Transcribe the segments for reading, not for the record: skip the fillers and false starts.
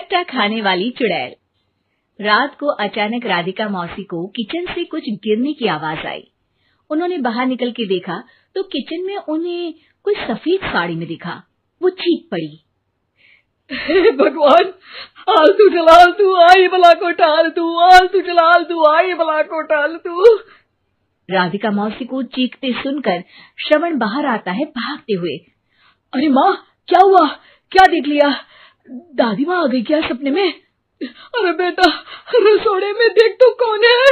खट्टा खाने वाली चुड़ैल। रात को अचानक राधिका मौसी को किचन से कुछ गिरने की आवाज आई। उन्होंने बाहर निकल के देखा तो किचन में उन्हें कोई सफेद साड़ी में दिखा। वो चीख पड़ी, हे भगवान, आलतू जलाल तू आई भला को टाल तू, आलतू जलाल तू आई भला को टाल तू। राधिका मौसी को चीखते सुनकर श्रवण बाहर आता है भागते हुए। अरे माँ, क्या हुआ? क्या देख लिया? दादी माँ आ गई क्या सपने में? अरे बेटा, रसोड़े में देख तो कौन है?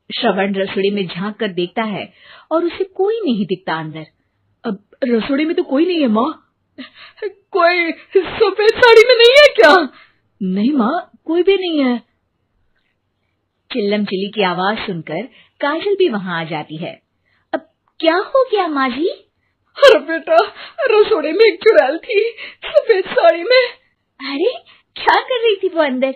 श्रवण रसोड़े में झांक कर देखता है और उसे कोई नहीं दिखता अंदर। अब रसोड़े में तो कोई नहीं है माँ। कोई सफेद साड़ी में नहीं है क्या? नहीं माँ, कोई भी नहीं है। चिल्लम चिल्ली की आवाज सुनकर काजल भी वहां आ जाती है। अब क्या हो गया माँ जी? अरे बेटा, रसोड़े में एक चुड़ैल थी सफेद साड़ी में। अरे क्या कर रही थी वो अंदर?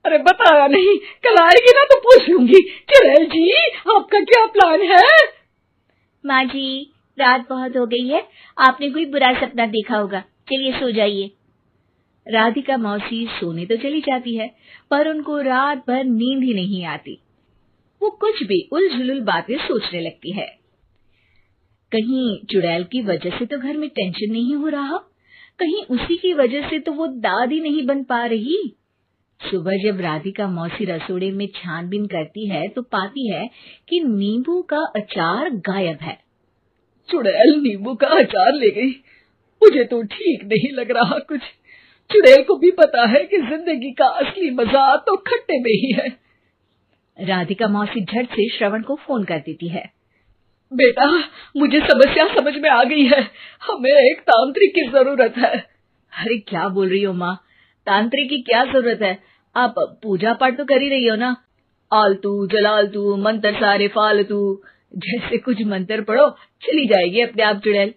अरे बताया नहीं, कल आएगी ना तो पूछ लूंगी। चुड़ैल जी, आपका क्या प्लान है? माँ जी, रात बहुत हो गई है, आपने कोई बुरा सपना देखा होगा, चलिए सो जाइए। राधिका मौसी सोने तो चली जाती है, पर उनको रात भर नींद ही नहीं आती। वो कुछ भी उलझुल बातें सोचने लगती है। कहीं चुड़ैल की वजह से तो घर में टेंशन नहीं हो रहा, कहीं उसी की वजह से तो वो दादी नहीं बन पा रही। सुबह जब राधिका मौसी रसोड़े में छानबीन करती है तो पाती है कि नींबू का अचार गायब है। चुड़ैल नींबू का अचार ले गई, मुझे तो ठीक नहीं लग रहा कुछ। चुड़ैल को भी पता है कि जिंदगी का असली मजा तो खट्टे में ही है। राधिका मौसी झट से श्रवण को फोन कर देती है। बेटा, मुझे समस्या समझ में आ गई है, हमें एक तांत्रिक की जरूरत है। अरे क्या बोल रही हो माँ, तांत्रिक की क्या जरूरत है? आप पूजा पाठ तो कर ही रही हो ना। आलतू जलालतू मंत्र सारे फालतू जैसे कुछ मंत्र पढ़ो, चली जाएगी अपने आप चुड़ैल।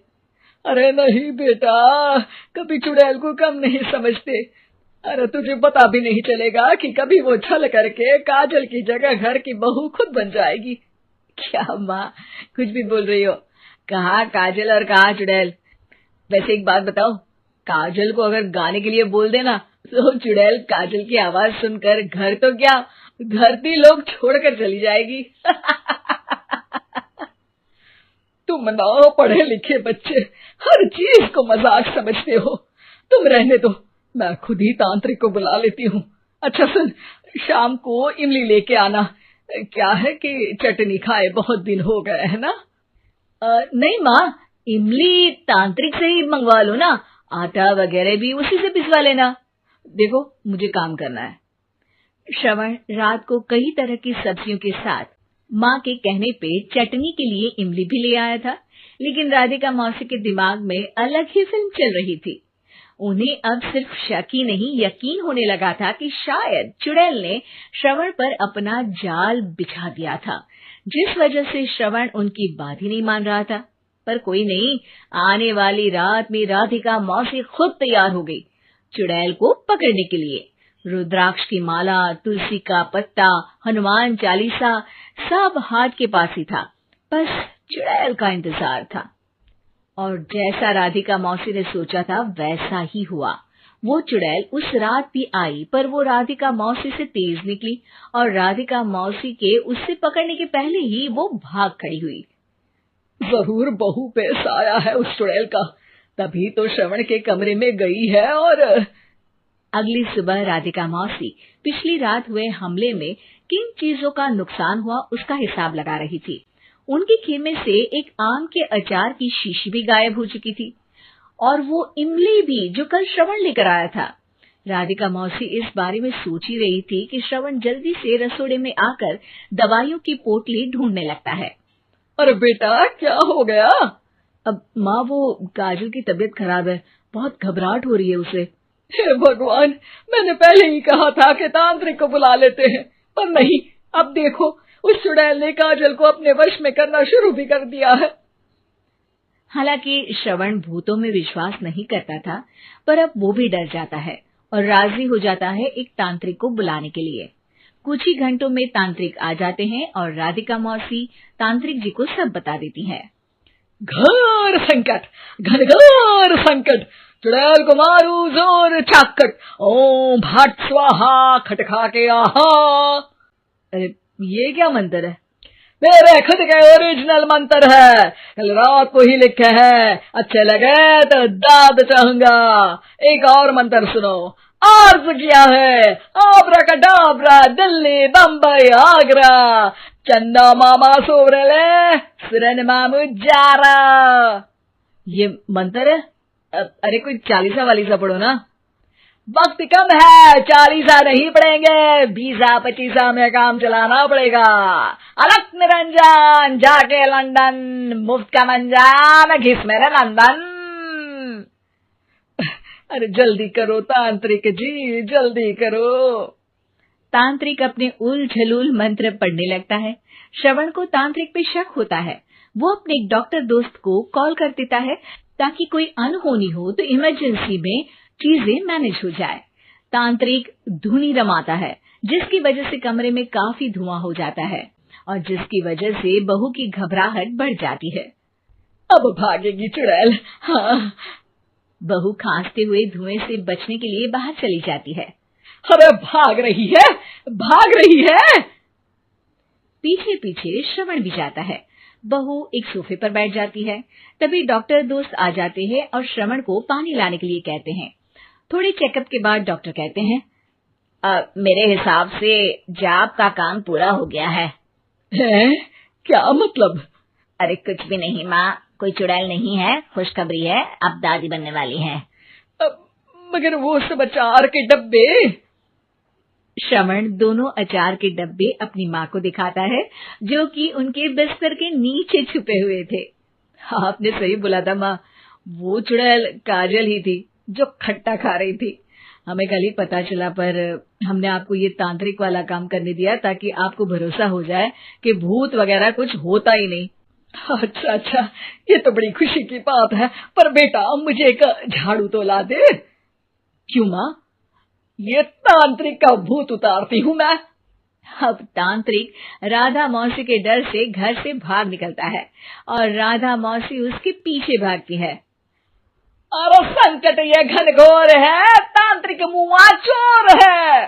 अरे नहीं बेटा, कभी चुड़ैल को कम नहीं समझते। अरे तुझे पता भी नहीं चलेगा कि कभी वो छल करके काजल की जगह घर की बहू खुद बन जाएगी। क्या माँ, कुछ भी बोल रही हो? कहाँ काजल और कहाँ चुड़ैल? वैसे एक बात बताओ, काजल को अगर गाने के लिए बोल देना तो चुड़ैल काजल की आवाज सुनकर घर तो क्या, धरती लोग छोड़कर चली जाएगी। तुम ना पढ़े लिखे बच्चे हर चीज को मजाक समझते हो। तुम रहने दो, मैं खुद ही तांत्रिक को बुला लेती हूँ। अच्छा सुन, शाम को इमली लेके आना। क्या है कि चटनी खाए बहुत दिन हो गए है ना? नहीं माँ, इमली तांत्रिक से ही मंगवा लो ना, आटा वगैरह भी उसी से पिसवा लेना। देखो मुझे काम करना है। श्रवण रात को कई तरह की सब्जियों के साथ माँ के कहने पे चटनी के लिए इमली भी ले आया था, लेकिन राधिका मौसी के दिमाग में अलग ही फिल्म चल रही थी। उन्हें अब सिर्फ शक ही नहीं यकीन होने लगा था कि शायद चुड़ैल ने श्रवण पर अपना जाल बिछा दिया था, जिस वजह से श्रवण उनकी बात ही नहीं मान रहा था। पर कोई नहीं, आने वाली रात में राधिका मौसी खुद तैयार हो गई चुड़ैल को पकड़ने के लिए। रुद्राक्ष की माला, तुलसी का पत्ता, हनुमान चालीसा सब हाथ के पास ही था, बस चुड़ैल का इंतजार था। और जैसा राधिका मौसी ने सोचा था वैसा ही हुआ। वो चुड़ैल उस रात भी आई, पर वो राधिका मौसी से तेज निकली और राधिका मौसी के उससे पकड़ने के पहले ही वो भाग खड़ी हुई। जरूर बहू पे साया है उस चुड़ैल का, तभी तो श्रवण के कमरे में गई है। और अगली सुबह राधिका मौसी पिछली रात हुए हमले में किन चीजों का नुकसान हुआ उसका हिसाब लगा रही थी। उनके खेमे से एक आम के अचार की शीशी भी गायब हो चुकी थी और वो इमली भी जो कल श्रवण लेकर आया था। राधिका मौसी इस बारे में सोच ही रही थी कि श्रवण जल्दी से रसोड़े में आकर दवाइयों की पोटली ढूंढने लगता है। अरे बेटा, क्या हो गया? अब माँ, वो काजल की तबीयत खराब है, बहुत घबराहट हो रही है उसे। हे भगवान, मैंने पहले ही कहा था कि तांत्रिक को बुला लेते हैं, पर नहीं, अब देखो उस चुड़ैल ने काजल को अपने वश में करना शुरू भी कर दिया है। हालांकि श्रवण भूतों में विश्वास नहीं करता था, पर अब वो भी डर जाता है और राजी हो जाता है एक तांत्रिक को बुलाने के लिए। कुछ ही घंटों में तांत्रिक आ जाते हैं और राधिका मौसी तांत्रिक जी को सब बता देती है। घोर संकट, घनघोर संकट, चुड़ैल को मारू जोर ठाकट, ओम भट स्वाहा खटखा के आहा। अरे ये क्या मंत्र है? मेरे खुद के ओरिजिनल मंत्र है, कल रात को ही लिखे हैं, अच्छे लगे तो दाद चाहूंगा। एक और मंत्र सुनो। अर्ज किया है आब्राकडाब्रा दिल्ली बम्बई आगरा, चंदा मामा सोरले सुरन मामू जारा। ये मंत्र है? अरे कोई 40 वालीसा पढ़ो ना। वक्त कम है, 40 नहीं पड़ेंगे, 20-25 में काम चलाना पड़ेगा। अलग निरंजन जाके लंदन, मुफ्त का मंजान घिस मेरे नंदन। अरे जल्दी करो तांत्रिक जी, जल्दी करो। तांत्रिक अपने उल झलूल मंत्र पढ़ने लगता है। श्रवण को तांत्रिक पे शक होता है। वो अपने एक डॉक्टर दोस्त को कॉल कर देता है ताकि कोई अनहोनी हो तो इमरजेंसी में चीजें मैनेज हो जाए। तांत्रिक धुनी रमाता है, जिसकी वजह से कमरे में काफी धुआं हो जाता है और जिसकी वजह से बहू की घबराहट बढ़ जाती है। अब भागेगी चुड़ैल। हाँ। बहू खांसते हुए धुएं से बचने के लिए बाहर चली जाती है। अरे भाग रही है, भाग रही है। पीछे पीछे श्रवण भी जाता है। बहू एक सोफे पर बैठ जाती है। तभी डॉक्टर दोस्त आ जाते हैं और श्रवण को पानी लाने के लिए कहते हैं। थोड़े चेकअप के बाद डॉक्टर कहते हैं, मेरे हिसाब से जाप का काम पूरा हो गया है। क्या मतलब? अरे कुछ भी नहीं माँ, कोई चुड़ैल नहीं है, खुशखबरी है, अब दादी बनने वाली है। मगर वो सब अचार के डब्बे। श्रवण दोनों अचार के डब्बे अपनी माँ को दिखाता है, जो कि उनके बिस्तर के नीचे छुपे हुए थे। आपने सही बोला था माँ, वो चुड़ैल काजल ही थी जो खट्टा खा रही थी। हमें कल ही पता चला, पर हमने आपको ये तांत्रिक वाला काम करने दिया ताकि आपको भरोसा हो जाए कि भूत वगैरह कुछ होता ही नहीं। अच्छा अच्छा, ये तो बड़ी खुशी की बात है। पर बेटा मुझे एक झाड़ू तो ला दे। क्यों माँ? ये तांत्रिक का भूत उतारती हूँ मैं। अब तांत्रिक राधा मौसी के डर से घर से भाग निकलता है और राधा मौसी उसके पीछे भागती है। अरे संकट ये घनघोर है, तांत्रिक मुआ चोर है।